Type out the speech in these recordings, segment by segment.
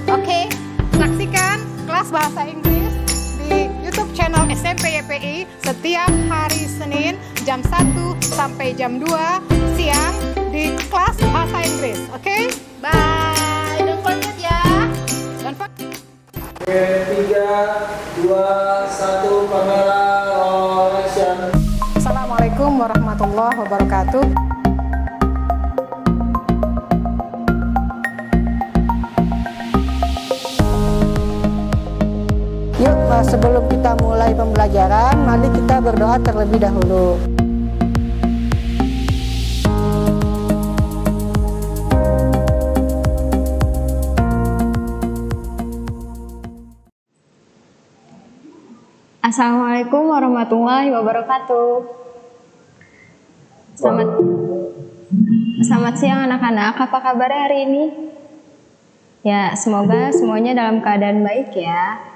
Oke, saksikan kelas bahasa Inggris di YouTube channel SMP YPI setiap hari Senin jam 1 sampai jam 2 siang di kelas bahasa Inggris. Oke, bye. Don't forget ya. Don't forget. 3, 2, 1, kamera roll action. Assalamualaikum warahmatullahi wabarakatuh. Yuk, sebelum kita mulai pembelajaran, mari kita berdoa terlebih dahulu. Assalamualaikum warahmatullahi wabarakatuh. Selamat siang anak-anak, apa kabar hari ini? Ya, semoga semuanya dalam keadaan baik ya.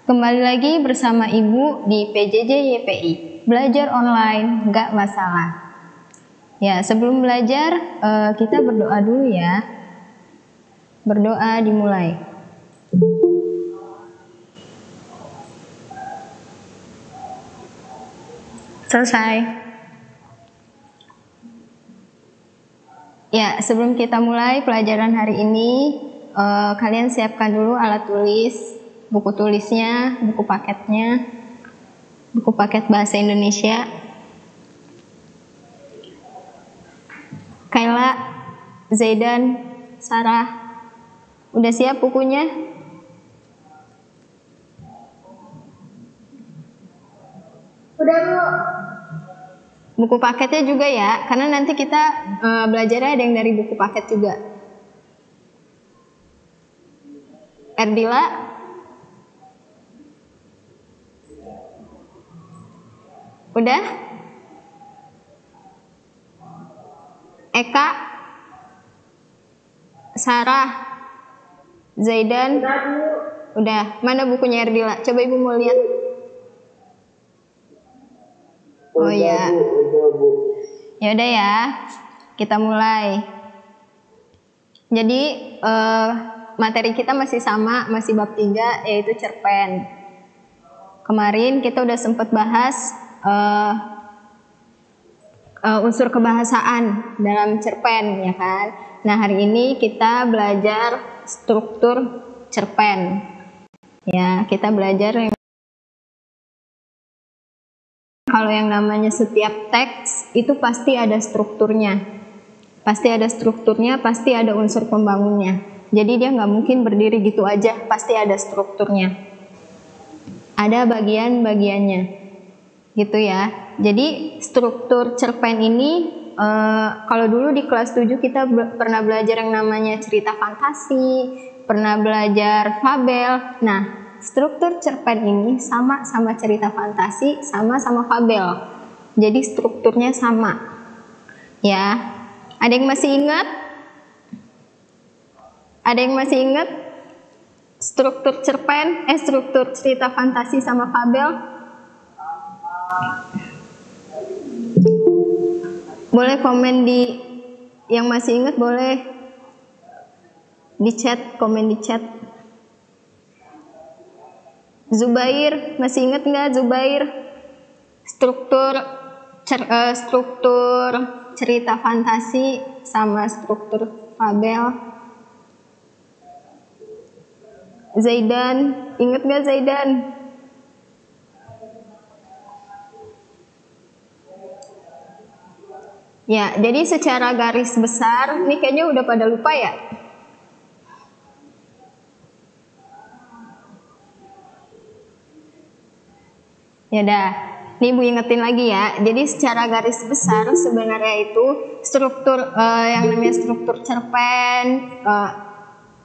Kembali lagi bersama Ibu di PJJ YPI. Belajar online, nggak masalah. Ya, sebelum belajar, kita berdoa dulu ya. Berdoa dimulai. Selesai. Ya, sebelum kita mulai pelajaran hari ini, kalian siapkan dulu alat tulis, buku tulisnya, buku paketnya, buku paket bahasa Indonesia. Kayla, Zaidan, Sarah, udah siap bukunya? Udah, Bu. Buku paketnya juga ya, karena nanti kita belajarnya ada yang dari buku paket juga. Erdila, udah? Eka, Sarah, Zaidan, udah. Mana bukunya Erdila? Coba Ibu mau lihat. Oh ya. Ya udah ya, kita mulai. Jadi materi kita masih sama, masih bab 3 yaitu cerpen. Kemarin kita udah sempat bahas unsur kebahasaan dalam cerpen ya kan. Nah, hari ini kita belajar struktur cerpen. Ya, kita belajar kalau yang namanya setiap teks itu pasti ada strukturnya. Pasti ada strukturnya, pasti ada unsur pembangunnya. Jadi dia nggak mungkin berdiri gitu aja, pasti ada strukturnya. Ada bagian-bagiannya. Gitu ya. Jadi struktur cerpen ini kalau dulu di kelas 7 kita pernah belajar yang namanya cerita fantasi, pernah belajar fabel. Nah, struktur cerpen ini sama cerita fantasi, sama fabel. Jadi strukturnya sama. Ya. Ada yang masih ingat? Ada yang masih ingat struktur cerpen, struktur cerita fantasi sama fabel? Boleh komen di yang masih ingat, boleh di chat, komen di chat. Zubair, masih ingat nggak Zubair? Struktur cerita fantasi sama struktur fabel. Zaidan, ingat nggak Zaidan? Ya, jadi secara garis besar, ini kayaknya udah pada lupa ya. Ya dah, ini Ibu ingetin lagi ya. Jadi secara garis besar sebenarnya itu struktur yang namanya struktur cerpen,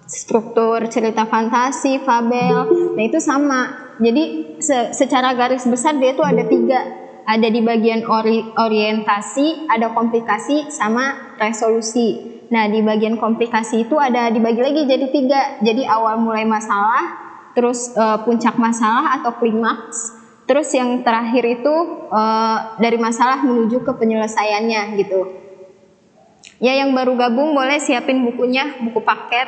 struktur cerita fantasi, fabel, nah itu sama. Jadi secara garis besar dia tuh ada 3. Ada di bagian orientasi, ada komplikasi, sama resolusi. Nah, di bagian komplikasi itu ada dibagi lagi jadi 3. Jadi awal mulai masalah, terus puncak masalah atau klimaks, terus yang terakhir itu dari masalah menuju ke penyelesaiannya gitu. Ya, yang baru gabung boleh siapin bukunya, buku paket.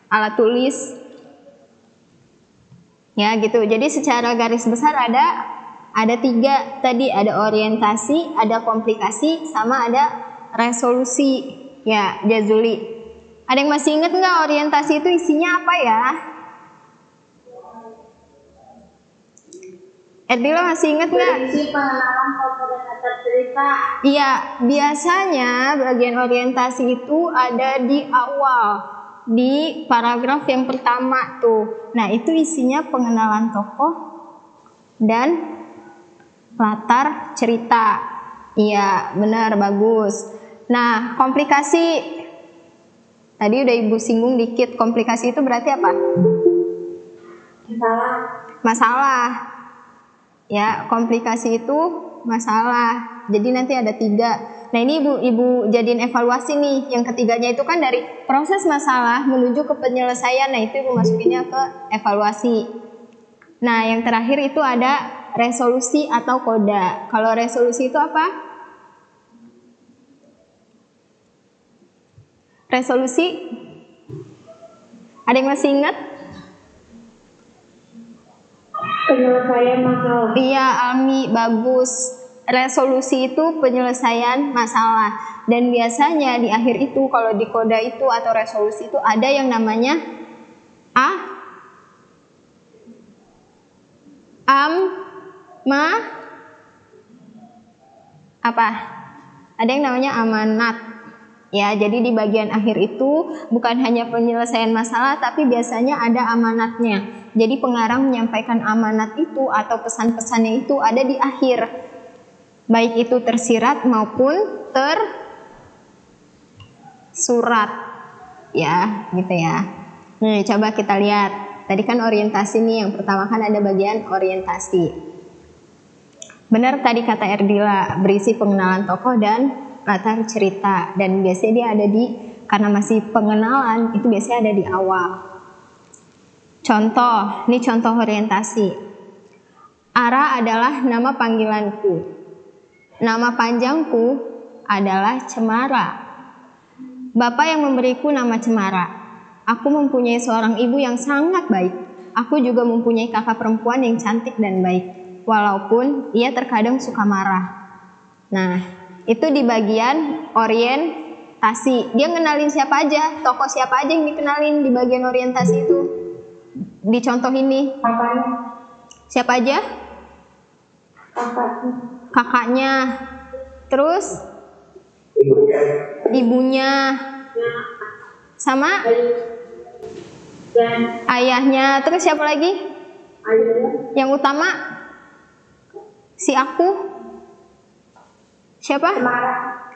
alat tulis. Ya gitu. Jadi secara garis besar ada 3 tadi, ada orientasi, ada komplikasi, sama ada resolusi. Ya, Jazuli. Ada yang masih ingat nggak orientasi itu isinya apa ya? Erdila masih ingat nggak? Berisi pengenalan komponen latar cerita. Iya, biasanya bagian orientasi itu ada di awal, di paragraf yang pertama tuh. Nah, itu isinya pengenalan tokoh dan latar cerita. Iya, benar, bagus. Nah, komplikasi. Tadi udah Ibu singgung dikit. Komplikasi itu berarti apa? Masalah. Ya, komplikasi itu masalah. Jadi nanti ada 3. Nah, ini Ibu jadiin evaluasi nih. Yang ketiganya itu kan dari proses masalah menuju ke penyelesaian. Nah, itu Ibu masukinnya ke evaluasi. Nah, yang terakhir itu ada resolusi atau koda. Kalau resolusi itu apa? Resolusi? Ada yang masih ingat? Penyelesaian masalah. Iya, Almi, bagus. Resolusi itu penyelesaian masalah. Dan biasanya di akhir itu, kalau di koda itu atau resolusi itu ada yang namanya apa? Ada yang namanya amanat. Ya, jadi di bagian akhir itu bukan hanya penyelesaian masalah, tapi biasanya ada amanatnya. Jadi pengarang menyampaikan amanat itu atau pesan-pesannya itu ada di akhir. Baik itu tersirat maupun tersurat. Ya, gitu ya. Nah, coba kita lihat. Tadi kan orientasi nih, yang pertama kan ada bagian orientasi. Benar tadi kata Erdila, berisi pengenalan tokoh dan latar cerita, dan biasanya dia ada karena masih pengenalan, itu biasanya ada di awal. Contoh, ini contoh orientasi. Ara adalah nama panggilanku. Nama panjangku adalah Cemara. Bapak yang memberiku nama Cemara. Aku mempunyai seorang ibu yang sangat baik. Aku juga mempunyai kakak perempuan yang cantik dan baik, walaupun ia terkadang suka marah. Nah, itu di bagian orientasi. Dia ngenalin siapa aja, tokoh siapa aja yang dikenalin di bagian orientasi itu. Di contoh ini. Siapa aja? Kakaknya. Terus? Ibunya. Sama? Ayahnya. Terus siapa lagi? Yang utama? Si aku? Siapa?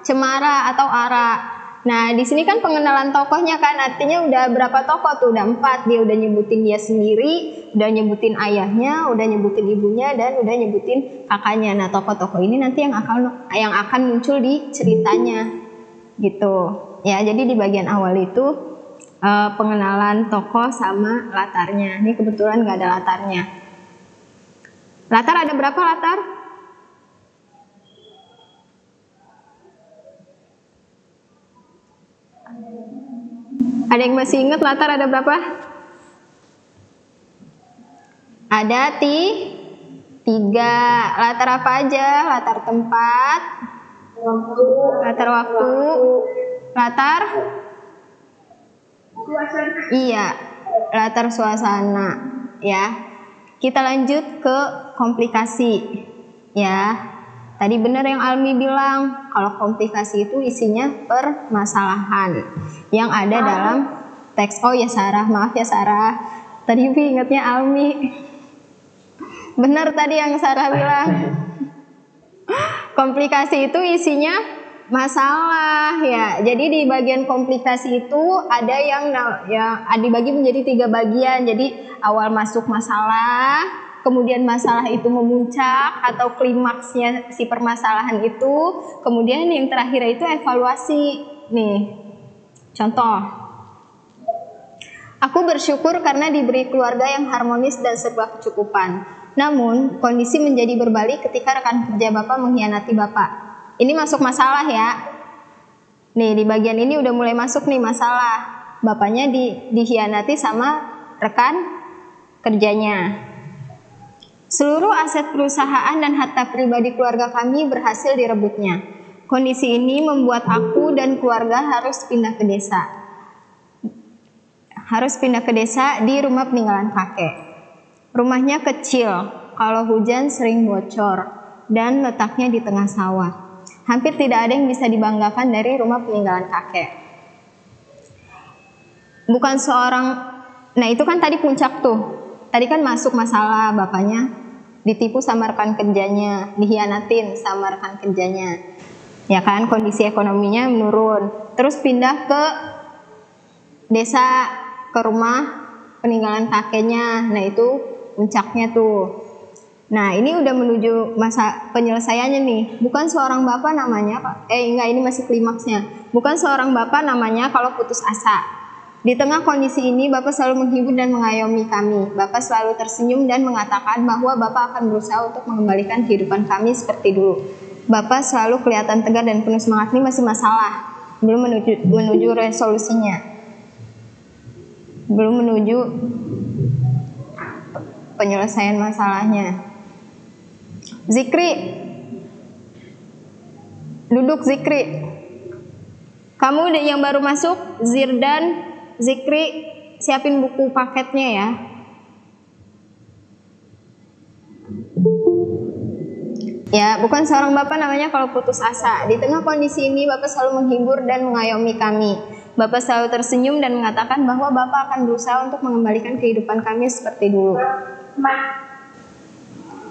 Cemara atau Ara. Nah, di sini kan pengenalan tokohnya kan, artinya udah berapa tokoh tuh? Udah 4. Dia udah nyebutin dia sendiri, udah nyebutin ayahnya, udah nyebutin ibunya, dan udah nyebutin kakaknya. Nah, tokoh-tokoh ini nanti yang akan muncul di ceritanya, gitu. Ya, jadi di bagian awal itu pengenalan tokoh sama latarnya. Ini kebetulan nggak ada latarnya. Latar ada berapa latar? Ada yang masih ingat latar ada berapa? Ada 3. Latar apa aja? Latar tempat, latar waktu, latar Suasana. iya, latar suasana. Ya, kita lanjut ke komplikasi. Ya, tadi benar yang Almi bilang, kalau komplikasi itu isinya permasalahan yang ada dalam teks. Oh ya Sarah, maaf ya Sarah. Tadi ingatnya Almi. Benar tadi yang Sarah bilang. Komplikasi itu isinya masalah ya. Jadi di bagian komplikasi itu ada yang dibagi menjadi 3 bagian. Jadi awal masuk masalah, kemudian masalah itu memuncak atau klimaksnya si permasalahan itu, kemudian yang terakhir itu evaluasi. Nih, contoh. Aku bersyukur karena diberi keluarga yang harmonis dan serba kecukupan. Namun, kondisi menjadi berbalik ketika rekan kerja Bapak mengkhianati Bapak. Ini masuk masalah ya. Nih, di bagian ini udah mulai masuk nih masalah. bapaknya dikhianati sama rekan kerjanya. Seluruh aset perusahaan dan harta pribadi keluarga kami berhasil direbutnya. Kondisi ini membuat aku dan keluarga harus pindah ke desa. Di rumah peninggalan kakek. Rumahnya kecil, kalau hujan sering bocor, dan letaknya di tengah sawah. Hampir tidak ada yang bisa dibanggakan dari rumah peninggalan kakek. Nah itu kan tadi puncak tuh. Tadi kan masuk masalah bapaknya ditipu sama rekan kerjanya, dikhianatin sama rekan kerjanya. Ya kan, kondisi ekonominya menurun. Terus pindah ke desa, ke rumah peninggalan kakeknya. Nah itu puncaknya tuh. Nah ini udah menuju masa penyelesaiannya nih. Bukan seorang bapak namanya, ini masih klimaksnya. Bukan seorang bapak namanya kalau putus asa. Di tengah kondisi ini, Bapak selalu menghibur dan mengayomi kami. Bapak selalu tersenyum dan mengatakan bahwa Bapak akan berusaha untuk mengembalikan kehidupan kami seperti dulu. Bapak selalu kelihatan tegar dan penuh semangat. Ini masih masalah, belum menuju resolusinya, belum menuju penyelesaian masalahnya. Zikri, duduk Zikri. Kamu yang baru masuk, Zirdan, Zikri, siapin buku paketnya ya. Ya, bukan seorang bapak namanya kalau putus asa. Di tengah kondisi ini, Bapak selalu menghibur dan mengayomi kami. Bapak selalu tersenyum dan mengatakan bahwa Bapak akan berusaha untuk mengembalikan kehidupan kami seperti dulu.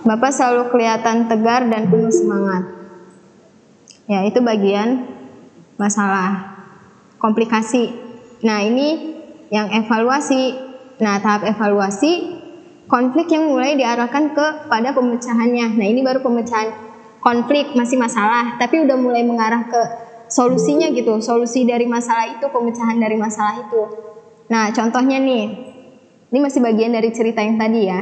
Bapak selalu kelihatan tegar dan penuh semangat. Ya, itu bagian masalah, komplikasi. Nah ini yang evaluasi. Nah tahap evaluasi, konflik yang mulai diarahkan kepada pemecahannya. Nah ini baru pemecahan konflik, masih masalah, tapi udah mulai mengarah ke solusinya gitu. Solusi dari masalah itu, pemecahan dari masalah itu. Nah contohnya nih, ini masih bagian dari cerita yang tadi ya.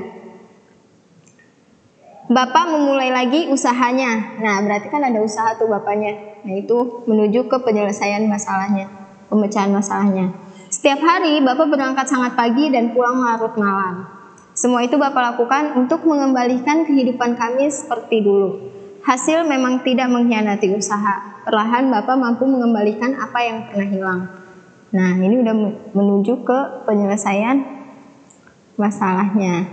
Bapak memulai lagi usahanya. Nah berarti kan ada usaha tuh bapaknya. Nah itu menuju ke penyelesaian masalahnya, pemecahan masalahnya. Setiap hari Bapak berangkat sangat pagi dan pulang larut malam. Semua itu Bapak lakukan untuk mengembalikan kehidupan kami seperti dulu. Hasil memang tidak mengkhianati usaha. Perlahan Bapak mampu mengembalikan apa yang pernah hilang. Nah ini udah menuju ke penyelesaian masalahnya.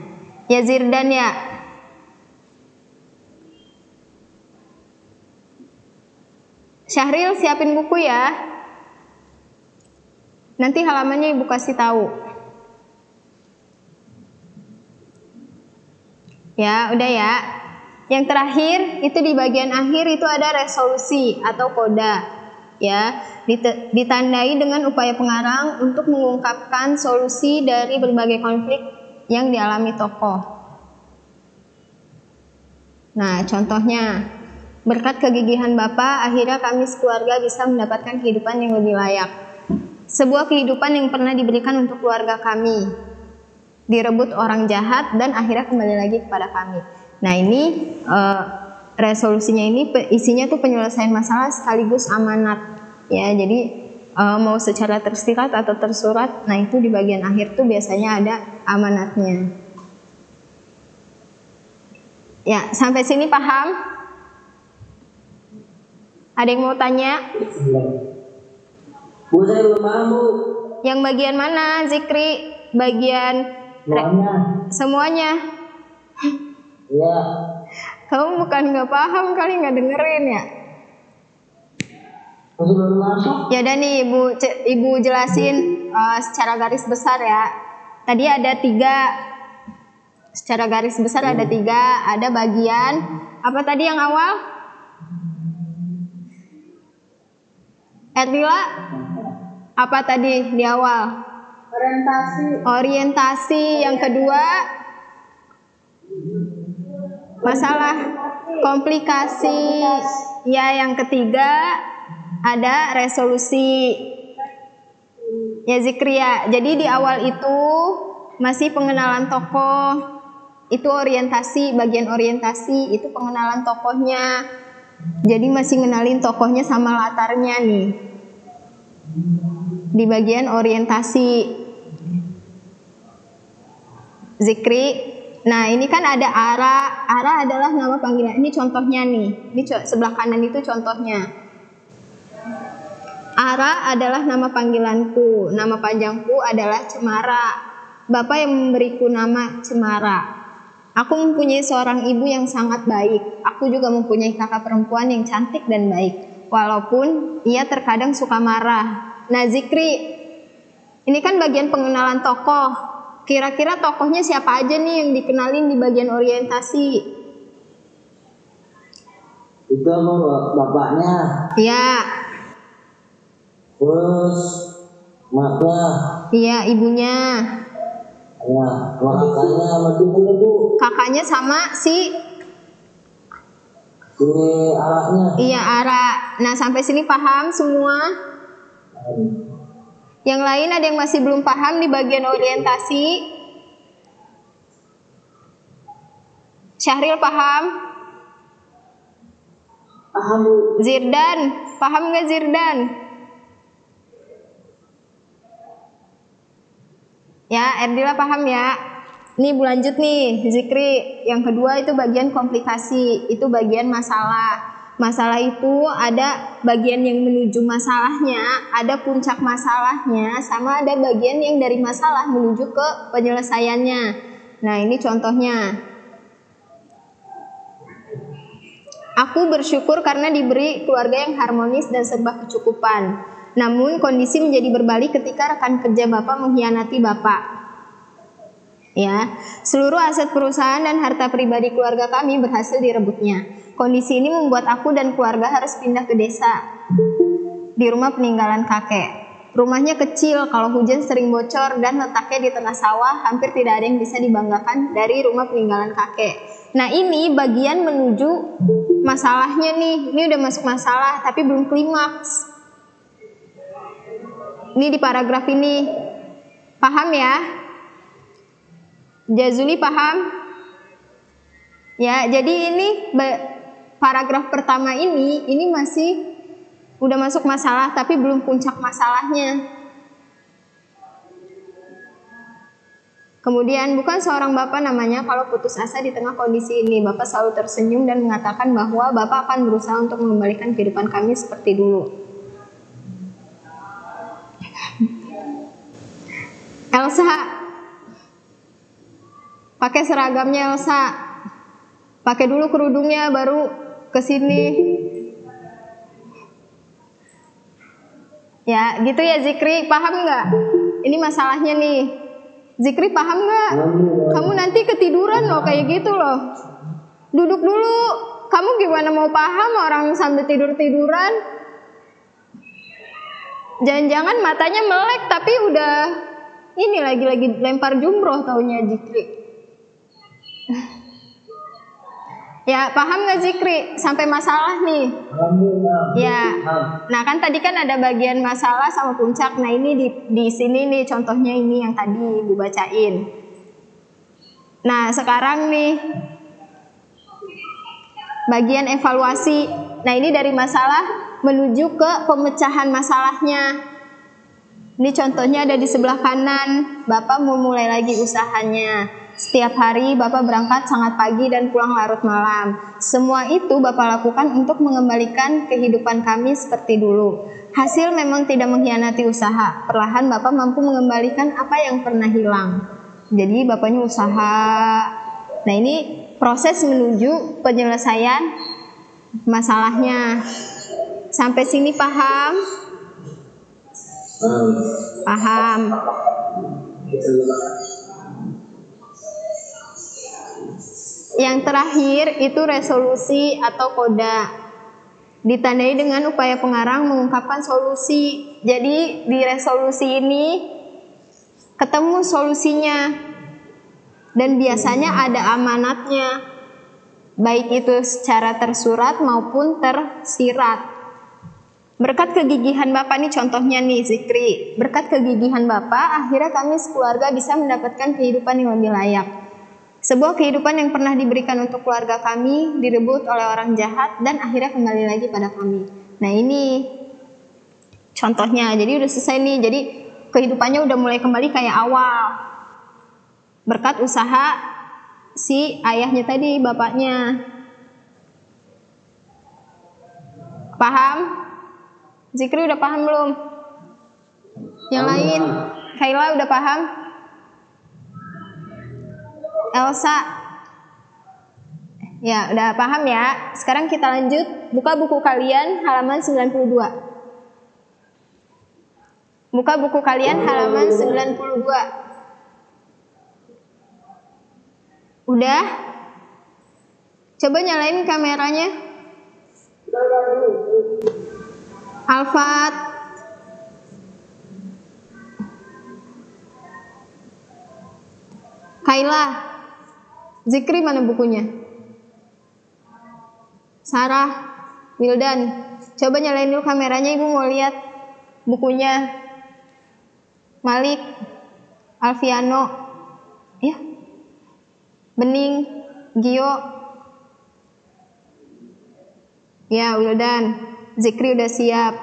Ya Zirdan ya. Syahril siapin buku ya. Nanti halamannya Ibu kasih tahu. Ya, udah ya. Yang terakhir itu di bagian akhir itu ada resolusi atau koda. Ya, ditandai dengan upaya pengarang untuk mengungkapkan solusi dari berbagai konflik yang dialami tokoh. Nah, contohnya, berkat kegigihan Bapak, akhirnya kami sekeluarga bisa mendapatkan kehidupan yang lebih layak. Sebuah kehidupan yang pernah diberikan untuk keluarga kami direbut orang jahat dan akhirnya kembali lagi kepada kami. Nah ini resolusinya ini isinya tuh penyelesaian masalah sekaligus amanat ya. Jadi mau secara tersirat atau tersurat, nah itu di bagian akhir tuh biasanya ada amanatnya. Ya sampai sini paham? Ada yang mau tanya? Bu, saya belum paham, Bu. Yang bagian mana, Zikri? Bagian semuanya. Iya. Kamu bukan nggak paham kali, nggak dengerin ya? Masih belum masuk. Ya udah nih ibu jelasin secara garis besar ya. Tadi ada 3. Secara garis besar ada 3. Ada bagian apa tadi yang awal? Erdila, apa tadi di awal? Orientasi. Yang kedua, masalah komplikasi. Ya, yang ketiga ada resolusi. Ya Zikria. Jadi di awal itu masih pengenalan tokoh. Itu orientasi, bagian orientasi itu pengenalan tokohnya. Jadi masih ngenalin tokohnya sama latarnya nih. di bagian orientasi. Zikri. Nah, ini kan ada Ara. Ara adalah nama panggilan. Ini contohnya nih. Ini sebelah kanan itu contohnya. Ara adalah nama panggilanku. Nama panjangku adalah Cemara. Bapak yang memberiku nama Cemara. Aku mempunyai seorang ibu yang sangat baik. Aku juga mempunyai kakak perempuan yang cantik dan baik. Walaupun ia terkadang suka marah. Nah, Zikri. Ini kan bagian pengenalan tokoh. Kira-kira tokohnya siapa aja nih yang dikenalin di bagian orientasi? Itu apa bapaknya? Ya. Terus maknya? Iya, ibunya. Ya, kakaknya sama ibunya Bu. Kakaknya sama si Aranya. Iya, Ara. Nah, sampai sini paham semua? Yang lain ada yang masih belum paham di bagian orientasi? Syahril paham? Paham Bu. Zirdan, paham nggak Zirdan? Ya, Erdila paham ya? Nih lanjut nih, Zikri. Yang kedua itu bagian komplikasi, itu bagian masalah. Masalah itu ada bagian yang menuju masalahnya, ada puncak masalahnya, sama ada bagian yang dari masalah menuju ke penyelesaiannya. Nah, ini contohnya. Aku bersyukur karena diberi keluarga yang harmonis dan serba kecukupan. Namun kondisi menjadi berbalik ketika rekan kerja Bapak mengkhianati Bapak. Ya, seluruh aset perusahaan dan harta pribadi keluarga kami berhasil direbutnya. Kondisi ini membuat aku dan keluarga harus pindah ke desa di rumah peninggalan kakek. Rumahnya kecil, kalau hujan sering bocor dan letaknya di tengah sawah, hampir tidak ada yang bisa dibanggakan dari rumah peninggalan kakek. Nah, ini bagian menuju masalahnya nih. Ini udah masuk masalah tapi belum klimaks. Ini di paragraf ini. Paham ya? Jazuli paham? Ya, jadi ini paragraf pertama ini masih udah masuk masalah tapi belum puncak masalahnya. Kemudian bukan seorang bapak namanya kalau putus asa di tengah kondisi ini. Bapak selalu tersenyum dan mengatakan bahwa bapak akan berusaha untuk mengembalikan kehidupan kami seperti dulu. Elsa, pakai seragamnya Elsa. Pakai dulu kerudungnya baru ke sini. Ya, gitu ya Zikri, paham nggak? Ini masalahnya nih. Zikri paham nggak? Kamu nanti ketiduran loh kayak gitu loh. Duduk dulu. Kamu gimana mau paham orang sambil tidur-tiduran? Jangan-jangan matanya melek tapi udah ini lagi lempar jumroh taunya Zikri. Ya, paham nggak Zikri? Sampai masalah nih. Ya. Nah, kan tadi kan ada bagian masalah sama puncak. Nah, ini di sini nih contohnya ini yang tadi Ibu bacain. Nah, sekarang nih bagian evaluasi. Nah, ini dari masalah menuju ke pemecahan masalahnya. Ini contohnya ada di sebelah kanan. Bapak mau mulai lagi usahanya. Setiap hari Bapak berangkat sangat pagi dan pulang larut malam. Semua itu Bapak lakukan untuk mengembalikan kehidupan kami seperti dulu. Hasil memang tidak mengkhianati usaha. Perlahan Bapak mampu mengembalikan apa yang pernah hilang. Jadi Bapaknya usaha. Nah, ini proses menuju penyelesaian masalahnya. Sampai sini paham? Paham. Yang terakhir itu resolusi atau koda. Ditandai dengan upaya pengarang mengungkapkan solusi. Jadi di resolusi ini ketemu solusinya. Dan biasanya ada amanatnya. Baik itu secara tersurat maupun tersirat. Berkat kegigihan Bapak nih contohnya nih Zikri. Berkat kegigihan Bapak akhirnya kami sekeluarga bisa mendapatkan kehidupan yang lebih layak. Sebuah kehidupan yang pernah diberikan untuk keluarga kami direbut oleh orang jahat dan akhirnya kembali lagi pada kami. Nah, ini Contohnya, jadi udah selesai nih, jadi kehidupannya udah mulai kembali kayak awal. Berkat usaha si ayahnya tadi, bapaknya. Paham? Zikri udah paham belum? Yang lain? Kaila udah paham? Elsa? Ya, udah paham ya. Sekarang kita lanjut, buka buku kalian halaman 92. Buka buku kalian halaman 92. Udah? Coba nyalain kameranya. Alfat. Kaila. Zikri mana bukunya? Sarah. Wildan. Coba nyalain dulu kameranya, ibu mau lihat bukunya. Malik, Alfiano, ya, Bening, Gio, ya, Wildan, Zikri udah siap,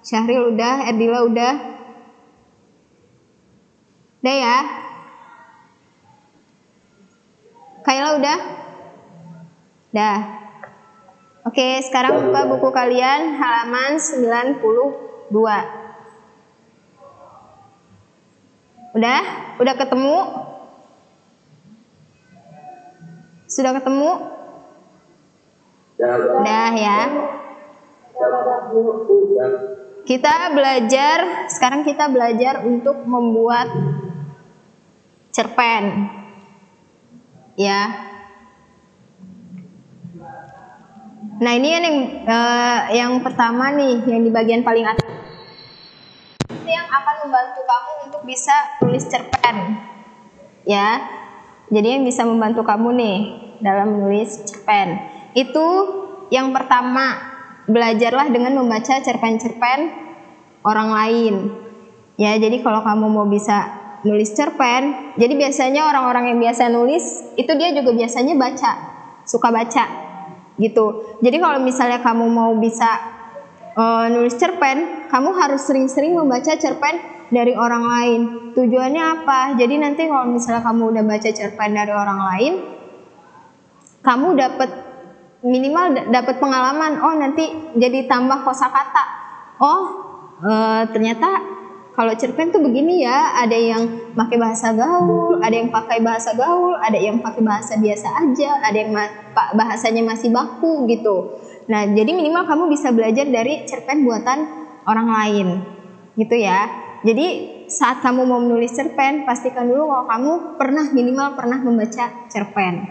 Syahril udah, Erdila udah ya, Kaila udah? Dah. Oke, sekarang buka buku kalian halaman 92. Udah ketemu? Sudah ketemu? Udah ya. Sekarang kita belajar untuk membuat cerpen. Ya. Nah, ini yang pertama nih, yang di bagian paling atas, yang akan membantu kamu untuk bisa tulis cerpen, ya. Jadi yang bisa membantu kamu nih dalam menulis cerpen itu yang pertama, belajarlah dengan membaca cerpen-cerpen orang lain, ya. Jadi kalau kamu mau bisa nulis cerpen, jadi biasanya orang-orang yang biasa nulis itu dia juga biasanya suka baca, gitu. Jadi kalau misalnya kamu mau bisa nulis cerpen, kamu harus sering-sering membaca cerpen dari orang lain. Tujuannya apa? Jadi nanti kalau misalnya kamu udah baca cerpen dari orang lain, kamu minimal dapat pengalaman. Oh, nanti jadi tambah kosakata. Oh, ternyata kalau cerpen tuh begini ya. Ada yang pakai bahasa gaul, ada yang pakai bahasa gaul, ada yang pakai bahasa biasa aja, ada yang bahasanya masih baku gitu. Nah, jadi minimal kamu bisa belajar dari cerpen buatan orang lain, gitu ya. Jadi saat kamu mau menulis cerpen, pastikan dulu kalau kamu minimal pernah membaca cerpen.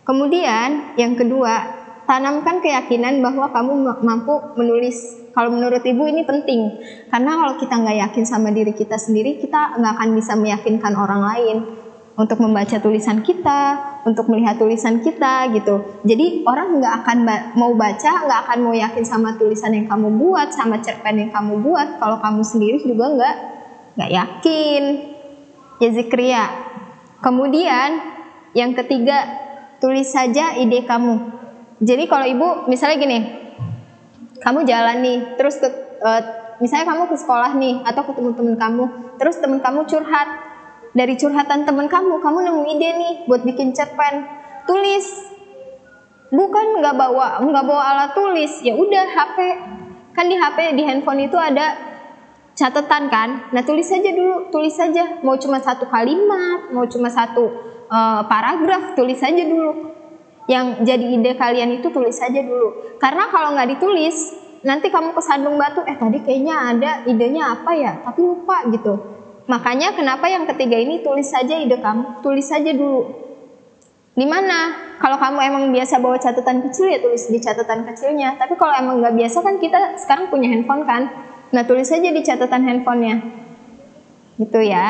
Kemudian yang kedua, tanamkan keyakinan bahwa kamu mampu menulis. Kalau menurut ibu ini penting, karena kalau kita nggak yakin sama diri kita sendiri, kita nggak akan bisa meyakinkan orang lain untuk membaca tulisan kita, untuk melihat tulisan kita, gitu. Jadi orang nggak akan mau baca, nggak akan mau yakin sama tulisan yang kamu buat, sama cerpen yang kamu buat, kalau kamu sendiri juga nggak yakin, ya Zikri ya. Kemudian yang ketiga, tulis saja ide kamu. Jadi kalau ibu misalnya gini, kamu jalan nih, terus misalnya kamu ke sekolah nih, atau ketemu teman kamu, terus teman kamu curhat. Dari curhatan teman kamu nemu ide nih buat bikin cerpen. Tulis, bukan nggak bawa alat tulis. Ya udah HP, kan di HP di handphone itu ada catatan kan. Nah tulis saja dulu, tulis saja. Mau cuma satu kalimat, mau cuma satu paragraf, tulis saja dulu. Yang jadi ide kalian itu tulis saja dulu. Karena kalau nggak ditulis, nanti kamu kesandung batu. Tadi kayaknya ada idenya apa ya, tapi lupa gitu. Makanya kenapa yang ketiga ini, tulis saja ide kamu, tulis saja dulu. Di mana? Kalau kamu emang biasa bawa catatan kecil ya tulis di catatan kecilnya. Tapi kalau emang nggak biasa kan kita sekarang punya handphone kan. Nah tulis saja di catatan handphonenya. Gitu ya.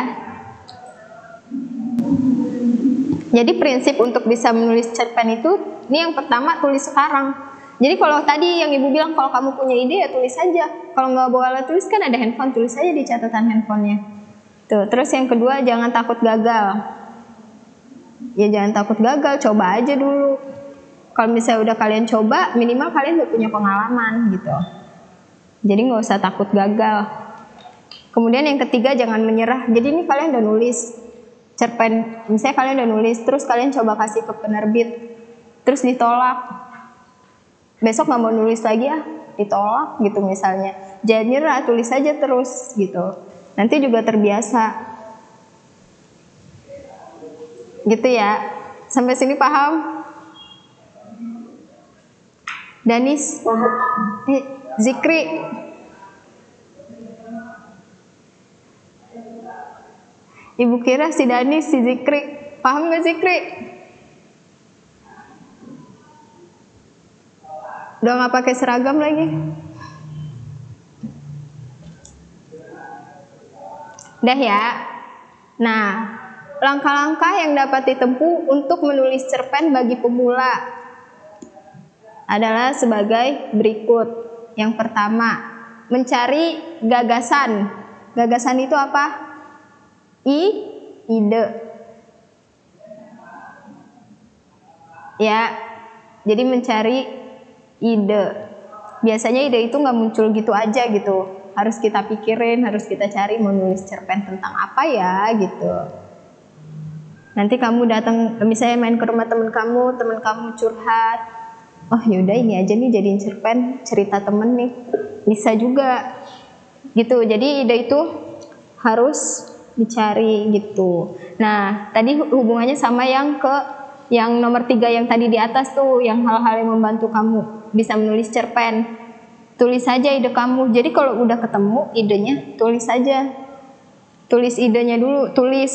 Jadi prinsip untuk bisa menulis cerpen itu, ini yang pertama tulis sekarang. Jadi kalau tadi yang ibu bilang kalau kamu punya ide ya tulis saja. Kalau nggak bawa alat tulis kan ada handphone, tulis saja di catatan handphonenya. Tuh, terus yang kedua jangan takut gagal. Ya jangan takut gagal, coba aja dulu. Kalau misalnya udah kalian coba, minimal kalian udah punya pengalaman gitu. Jadi nggak usah takut gagal. Kemudian yang ketiga, jangan menyerah. Jadi ini kalian udah nulis cerpen, misalnya kalian udah nulis, terus kalian coba kasih ke penerbit, terus ditolak. Besok nggak mau nulis lagi ya, ditolak gitu misalnya. Jangan nyerah, tulis aja terus gitu. Nanti juga terbiasa. Gitu ya. Sampai sini paham? Danis? Zikri? Ibu kira si Danis, si Zikri. Paham gak Zikri? Udah gak pakai seragam lagi? Udah ya. Nah, langkah-langkah yang dapat ditempuh untuk menulis cerpen bagi pemula adalah sebagai berikut. Yang pertama, mencari gagasan. Gagasan itu apa? Ide. Ya, jadi mencari ide. Biasanya ide itu nggak muncul gitu aja gitu. Harus kita pikirin, harus kita cari mau nulis cerpen tentang apa ya gitu. Nanti kamu datang, misalnya main ke rumah teman kamu curhat. Oh yaudah ini aja nih jadiin cerpen, cerita temen nih. Bisa juga gitu. Jadi ide itu harus dicari gitu. Nah, tadi hubungannya sama yang nomor 3 yang tadi di atas tuh, yang hal-hal yang membantu kamu bisa menulis cerpen. Tulis saja ide kamu. Jadi kalau udah ketemu idenya, tulis saja. Tulis idenya dulu, tulis.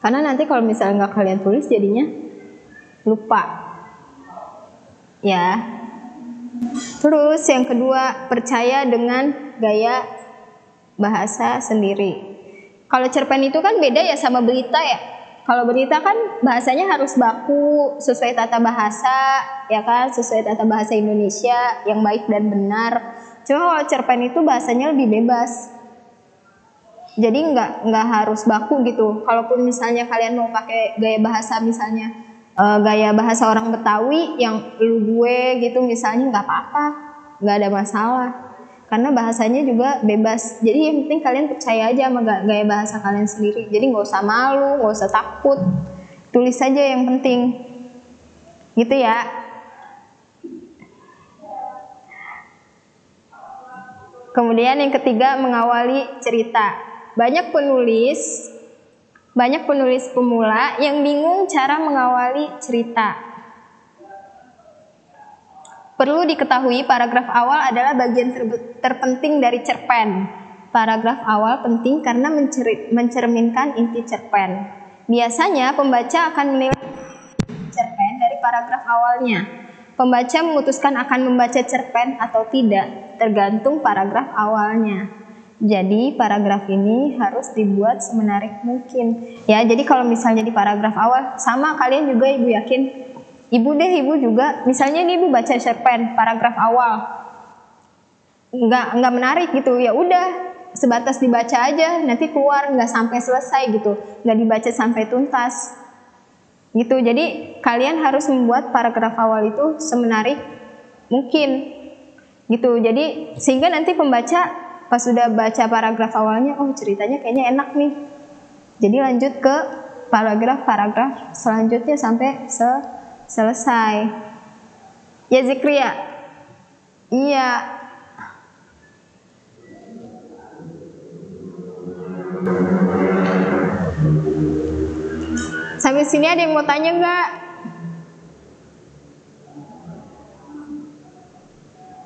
Karena nanti kalau misalnya nggak kalian tulis jadinya lupa. Ya. Terus yang kedua, percaya dengan gaya bahasa sendiri. Kalau cerpen itu kan beda ya sama berita ya. Kalau berita kan bahasanya harus baku, sesuai tata bahasa, ya kan, sesuai tata bahasa Indonesia yang baik dan benar. Cuma kalau cerpen itu bahasanya lebih bebas. Jadi nggak harus baku gitu. Kalaupun misalnya kalian mau pakai gaya bahasa misalnya gaya bahasa orang Betawi yang lu gue gitu misalnya, nggak apa-apa, nggak ada masalah. Karena bahasanya juga bebas. Jadi yang penting kalian percaya aja sama gaya bahasa kalian sendiri. Jadi nggak usah malu, nggak usah takut. Tulis saja yang penting. Gitu ya. Kemudian yang ketiga, mengawali cerita. Banyak penulis pemula yang bingung cara mengawali cerita. Perlu diketahui paragraf awal adalah bagian terpenting dari cerpen. Paragraf awal penting karena mencerminkan inti cerpen. Biasanya pembaca akan menilai cerpen dari paragraf awalnya. Pembaca memutuskan akan membaca cerpen atau tidak, tergantung paragraf awalnya. Jadi paragraf ini harus dibuat semenarik mungkin. Ya, jadi kalau misalnya di paragraf awal sama kalian juga ibu yakin, ibu juga, misalnya nih ibu baca cerpen paragraf awal, nggak menarik gitu, ya udah sebatas dibaca aja, nanti keluar nggak sampai selesai gitu, nggak dibaca sampai tuntas, gitu. Jadi kalian harus membuat paragraf awal itu semenarik mungkin, gitu. Jadi sehingga nanti pembaca pas sudah baca paragraf awalnya, oh ceritanya kayaknya enak nih, jadi lanjut ke paragraf selanjutnya sampai selesai. Ya Zikri ya? Iya. Sampai sini ada yang mau tanya nggak?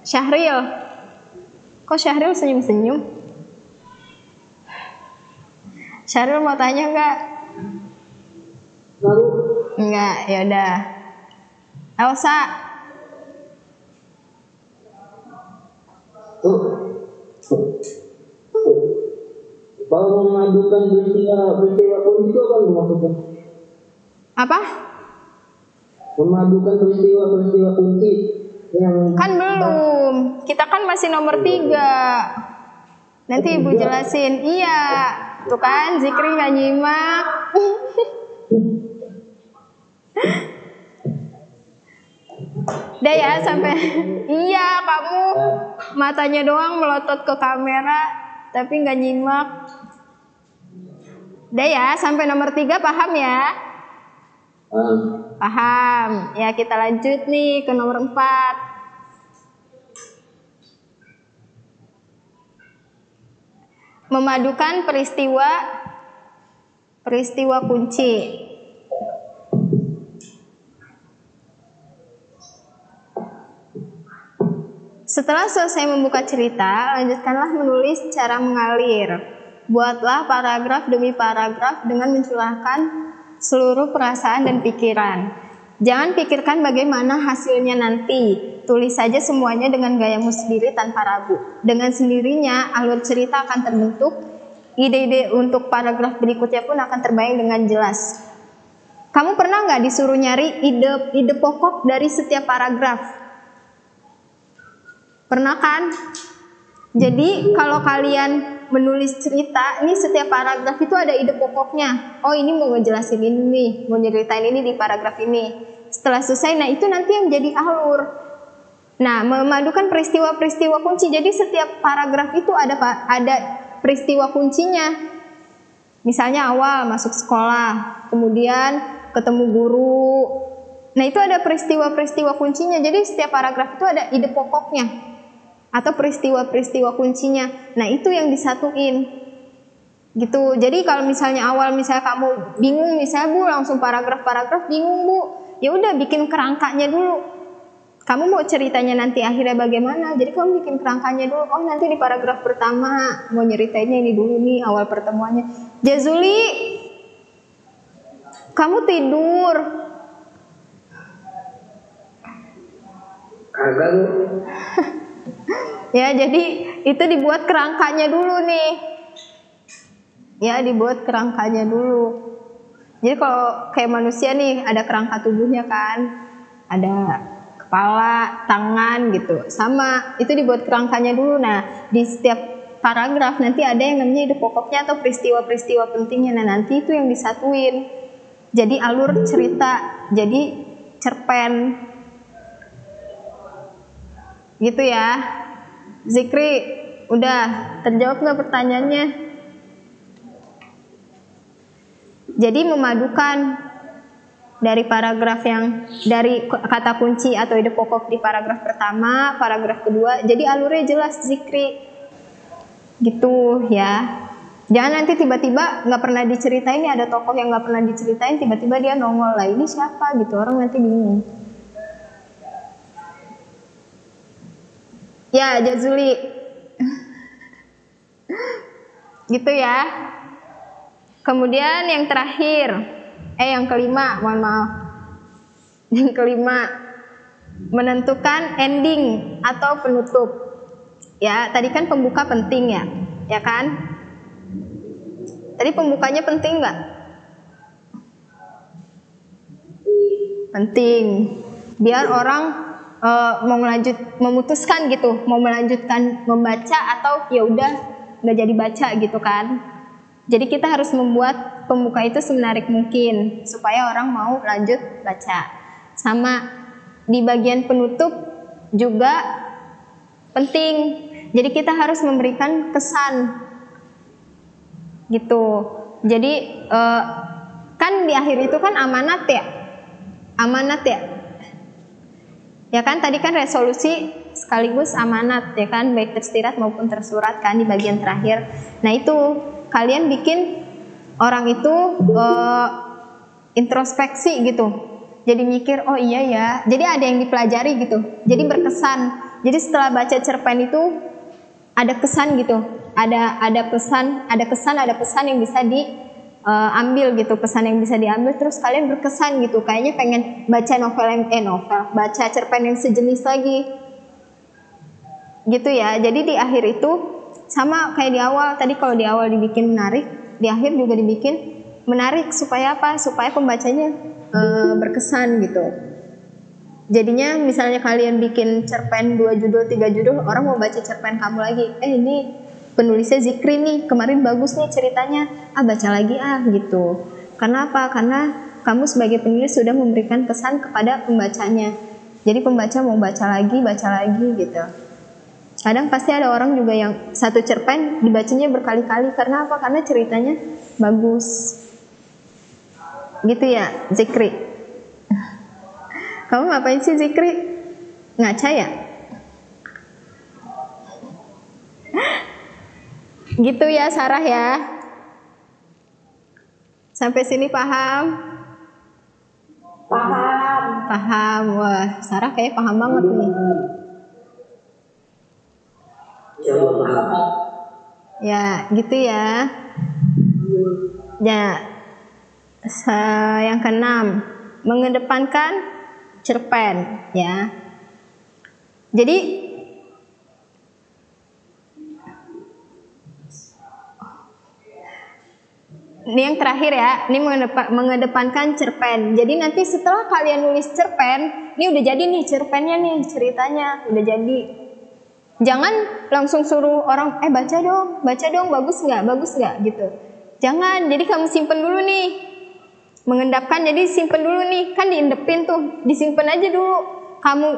Syahril. Kok Syahril senyum-senyum? Syahril mau tanya nggak? Enggak, ya udah. Elsa. Kalau mengadukan peristiwa kunci itu apa maksudnya? Apa? Memadukan peristiwa kunci yang Kan belum. Kita kan masih nomor 3. Nanti ibu jelasin. Iya. Tuh kan Zikri nggak nyimak. Udah ya sampai iya kamu matanya doang melotot ke kamera tapi nggak nyimak. Udah ya sampai nomor 3 paham ya? Paham. Ya kita lanjut nih ke nomor 4. Memadukan peristiwa kunci. Setelah selesai membuka cerita, lanjutkanlah menulis cara mengalir. Buatlah paragraf demi paragraf dengan mencurahkan seluruh perasaan dan pikiran. Jangan pikirkan bagaimana hasilnya nanti. Tulis saja semuanya dengan gayamu sendiri tanpa ragu. Dengan sendirinya, alur cerita akan terbentuk. Ide-ide untuk paragraf berikutnya pun akan terbayang dengan jelas. Kamu pernah nggak disuruh nyari ide pokok dari setiap paragraf? Pernah kan? Jadi kalau kalian menulis cerita, ini setiap paragraf itu ada ide pokoknya. Oh ini mau ngejelasin ini nih, mau nyeritain ini di paragraf ini. Setelah selesai, nah itu nanti yang jadi alur. Nah, memadukan peristiwa-peristiwa kunci. Jadi setiap paragraf itu ada peristiwa kuncinya. Misalnya awal masuk sekolah, kemudian ketemu guru. Nah itu ada peristiwa-peristiwa kuncinya. Jadi setiap paragraf itu ada ide pokoknya atau peristiwa-peristiwa kuncinya. Nah itu yang disatuin gitu. Jadi kalau misalnya awal misalnya kamu bingung, misalnya Bu langsung paragraf-paragraf bingung Bu, ya udah bikin kerangkanya dulu. Kamu mau ceritanya nanti akhirnya bagaimana, jadi kamu bikin kerangkanya dulu. Oh nanti di paragraf pertama mau nyeritainnya ini dulu nih awal pertemuannya. Jazuli, kamu tidur? Kagak Bu. Ya jadi itu dibuat kerangkanya dulu nih. Ya dibuat kerangkanya dulu. Jadi kalau kayak manusia nih ada kerangka tubuhnya kan, ada kepala, tangan gitu. Sama itu dibuat kerangkanya dulu. Nah di setiap paragraf nanti ada yang namanya ide pokoknya atau peristiwa-peristiwa pentingnya. Nah nanti itu yang disatuin. Jadi alur cerita, jadi cerpen. Gitu ya. Zikri, udah terjawab nggak pertanyaannya? Jadi memadukan dari paragraf yang dari kata kunci atau ide pokok di paragraf pertama, paragraf kedua, jadi alurnya jelas Zikri. Gitu ya. Jangan nanti tiba-tiba nggak pernah diceritain, ada tokoh yang nggak pernah diceritain, tiba-tiba dia nongol lah, ini siapa gitu, orang nanti bingung. Ya, Jazuli. Gitu ya. Kemudian yang terakhir, yang kelima, mohon maaf. Yang kelima, menentukan ending atau penutup. Ya, tadi kan pembuka penting ya, ya kan? Tadi pembukanya penting nggak? Penting. Biar orang mau memutuskan gitu, mau melanjutkan membaca atau ya udah nggak jadi baca gitu kan. Jadi kita harus membuat pembuka itu semenarik mungkin supaya orang mau lanjut baca. Sama di bagian penutup juga penting. Jadi kita harus memberikan kesan gitu. Jadi kan di akhir itu kan amanat ya, ya kan tadi kan resolusi sekaligus amanat ya kan, baik tersirat maupun tersurat kan di bagian terakhir. Nah itu kalian bikin orang itu introspeksi gitu, jadi mikir oh iya ya, jadi ada yang dipelajari gitu, jadi berkesan. Jadi setelah baca cerpen itu ada kesan gitu, ada pesan yang bisa diambil gitu, pesan yang bisa diambil, terus kalian berkesan gitu, kayaknya pengen baca baca cerpen yang sejenis lagi gitu ya. Jadi di akhir itu sama kayak di awal tadi, kalau di awal dibikin menarik, di akhir juga dibikin menarik supaya apa? Supaya pembacanya berkesan gitu. Jadinya misalnya kalian bikin cerpen 2 judul, 3 judul, orang mau baca cerpen kamu lagi, ini penulisnya Zikri nih, kemarin bagus nih ceritanya, baca lagi gitu. Karena apa? Karena kamu sebagai penulis sudah memberikan kesan kepada pembacanya. Jadi pembaca mau baca lagi gitu. Kadang pasti ada orang juga yang satu cerpen dibacanya berkali-kali. Karena apa? Karena ceritanya bagus. Gitu ya, Zikri. Kamu ngapain sih, Zikri? Ngaca ya? Gitu ya, Sarah ya. Sampai sini paham? Paham. Paham. Wah, Sarah kayak paham banget nih. Ya, gitu ya. Ya, yang keenam, mengedepankan cerpen, ya. Jadi ini yang terakhir ya, ini mengedepankan cerpen. Jadi nanti setelah kalian nulis cerpen, ini udah jadi nih cerpennya nih, ceritanya udah jadi. Jangan langsung suruh orang, baca dong, bagus nggak gitu. Jangan, jadi kamu simpen dulu nih. Mengendapkan, jadi simpen dulu nih, kan diindepin tuh, disimpan aja dulu.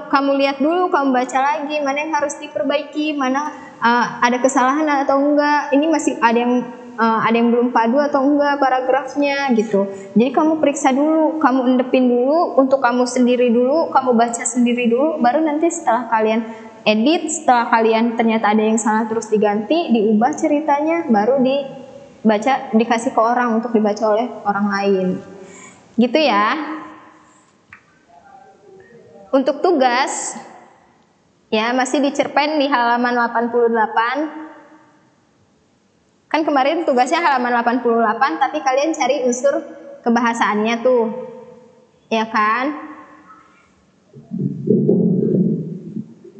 Kamu lihat dulu, kamu baca lagi, mana yang harus diperbaiki, mana ada kesalahan atau enggak. Ini masih ada yang belum padu atau enggak paragrafnya gitu. Jadi kamu periksa dulu, kamu endepin dulu untuk kamu sendiri dulu, kamu baca sendiri dulu, baru nanti setelah kalian edit, setelah kalian ternyata ada yang salah terus diganti, diubah ceritanya, baru dibaca, dikasih ke orang untuk dibaca oleh orang lain. Gitu ya. Untuk tugas ya masih di cerpen di halaman 88. Kan kemarin tugasnya halaman 88, tapi kalian cari unsur kebahasaannya tuh. Ya kan?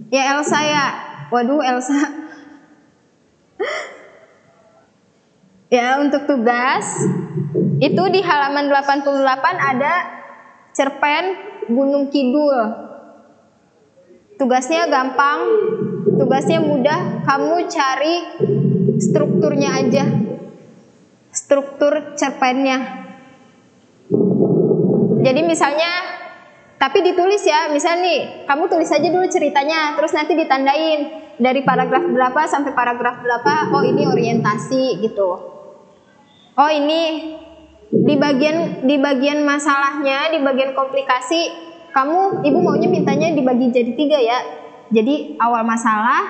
Ya Elsa ya. Waduh Elsa. Ya untuk tugas itu di halaman 88 ada cerpen Gunung Kidul. Tugasnya gampang, tugasnya mudah, kamu cari strukturnya aja, struktur cerpennya. Jadi misalnya, tapi ditulis ya, misal nih, kamu tulis aja dulu ceritanya, terus nanti ditandain dari paragraf berapa sampai paragraf berapa. Oh ini orientasi gitu. Oh ini di bagian masalahnya, di bagian komplikasi, ibu maunya mintanya dibagi jadi 3 ya. Jadi awal masalah,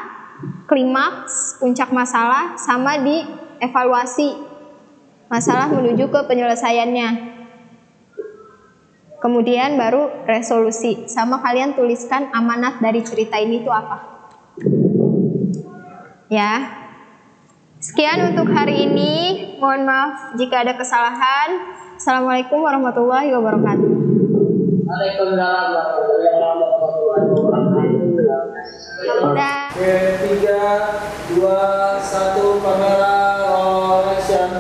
klimaks, puncak masalah, sama di evaluasi masalah menuju ke penyelesaiannya. Kemudian baru resolusi, sama kalian tuliskan amanat dari cerita ini itu apa. Ya. Sekian untuk hari ini. Mohon maaf jika ada kesalahan. Assalamualaikum warahmatullahi wabarakatuh. Waalaikumsalam warahmatullahi wabarakatuh. 3, 2, 1, kamera roll action.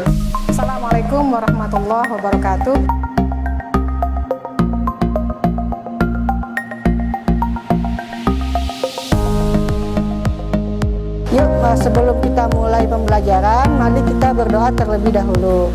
Assalamualaikum warahmatullahi wabarakatuh. Yuk, sebelum kita mulai pembelajaran, mari kita berdoa terlebih dahulu.